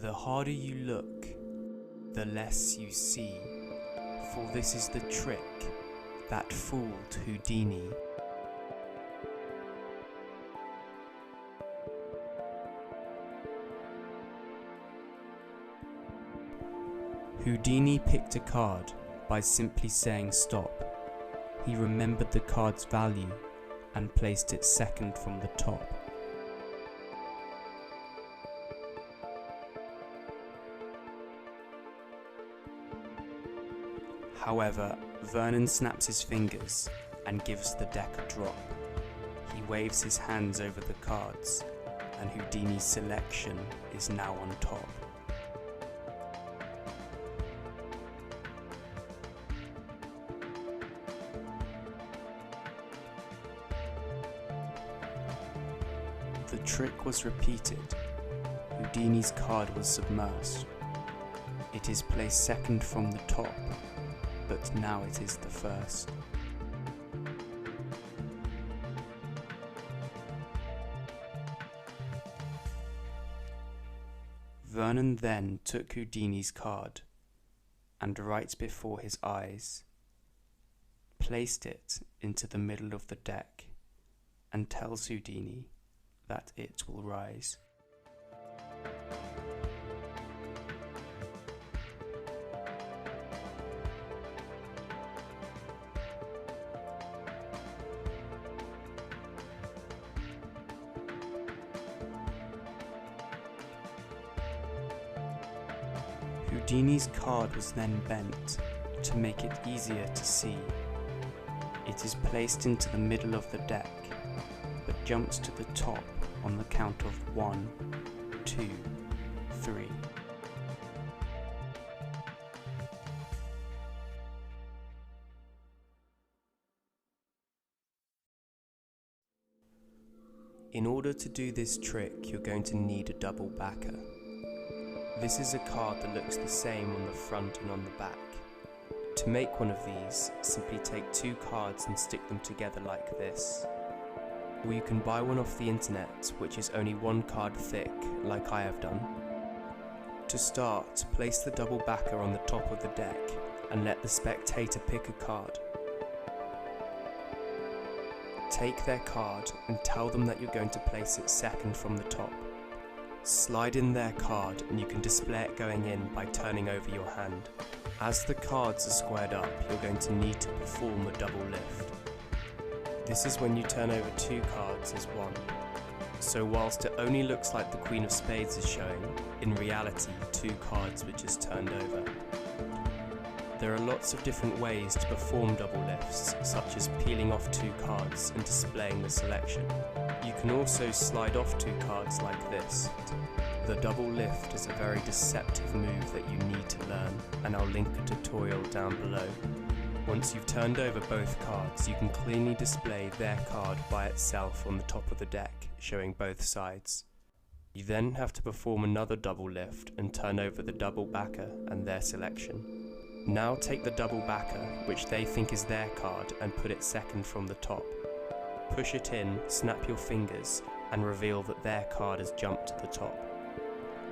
The harder you look, the less you see, for this is the trick that fooled Houdini. Houdini picked a card by simply saying stop. He remembered the card's value and placed it second from the top. However, Vernon snaps his fingers and gives the deck a drop. He waves his hands over the cards, and Houdini's selection is now on top. The trick was repeated. Houdini's card was submersed. It is placed second from the top, but now it is the first. Vernon then took Houdini's card and right before his eyes placed it into the middle of the deck and tells Houdini that it will rise. Houdini's card was then bent to make it easier to see. It is placed into the middle of the deck, but jumps to the top on the count of 1, 2, 3. In order to do this trick, you're going to need a double backer. This is a card that looks the same on the front and on the back. To make one of these, simply take 2 cards and stick them together like this. Or you can buy one off the internet, which is only 1 card thick, like I have done. To start, place the double backer on the top of the deck and let the spectator pick a card. Take their card and tell them that you're going to place it second from the top. Slide in their card and you can display it going in by turning over your hand. As the cards are squared up, you're going to need to perform a double lift. This is when you turn over 2 cards as one. So whilst it only looks like the Queen of Spades is showing, in reality 2 cards were just turned over. There are lots of different ways to perform double lifts, such as peeling off 2 cards and displaying the selection. You can also slide off 2 cards like this. The double lift is a very deceptive move that you need to learn, and I'll link a tutorial down below. Once you've turned over both cards, you can cleanly display their card by itself on the top of the deck, showing both sides. You then have to perform another double lift and turn over the double backer and their selection. Now take the double backer, which they think is their card, and put it second from the top. Push it in, snap your fingers, and reveal that their card has jumped to the top.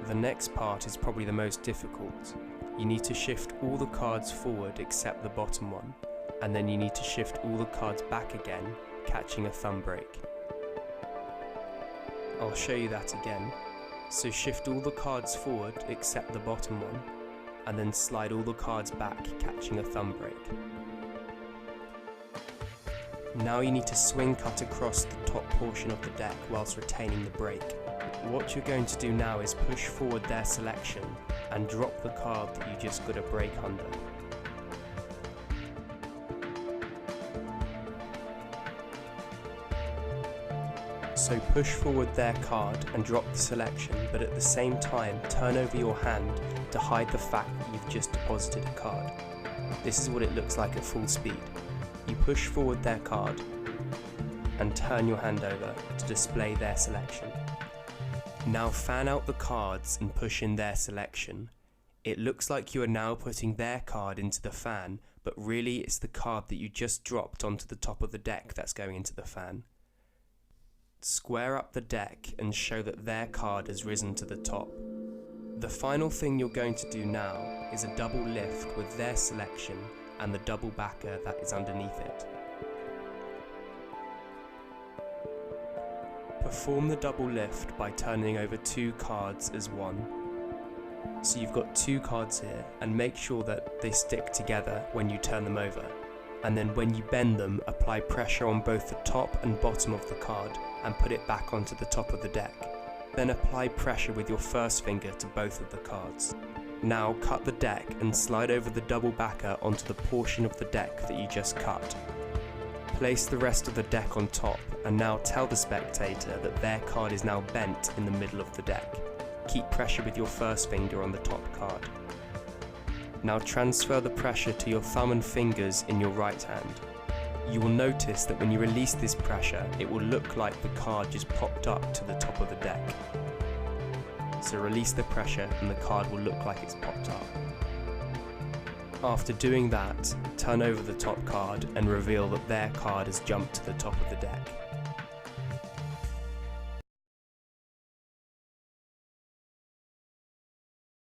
The next part is probably the most difficult. You need to shift all the cards forward except the bottom one, and then you need to shift all the cards back again, catching a thumb break. I'll show you that again. So shift all the cards forward except the bottom one, and then slide all the cards back, catching a thumb break. Now you need to swing cut across the top portion of the deck whilst retaining the break. What you're going to do now is push forward their selection and drop the card that you just got a break under. So push forward their card and drop the selection, but at the same time turn over your hand to hide the fact that you've just deposited a card. This is what it looks like at full speed. You push forward their card and turn your hand over to display their selection. Now fan out the cards and push in their selection. It looks like you are now putting their card into the fan, but really it's the card that you just dropped onto the top of the deck that's going into the fan. Square up the deck and show that their card has risen to the top. The final thing you're going to do now is a double lift with their selection and the double backer that is underneath it. Perform the double lift by turning over 2 cards as one. So you've got 2 cards here, and make sure that they stick together when you turn them over. And then when you bend them, apply pressure on both the top and bottom of the card and put it back onto the top of the deck. Then apply pressure with your first finger to both of the cards. Now cut the deck and slide over the double backer onto the portion of the deck that you just cut. Place the rest of the deck on top, and now tell the spectator that their card is now bent in the middle of the deck. Keep pressure with your first finger on the top card. Now transfer the pressure to your thumb and fingers in your right hand. You will notice that when you release this pressure, it will look like the card just popped up to the top of the deck. So release the pressure and the card will look like it's popped up. After doing that, turn over the top card and reveal that their card has jumped to the top of the deck.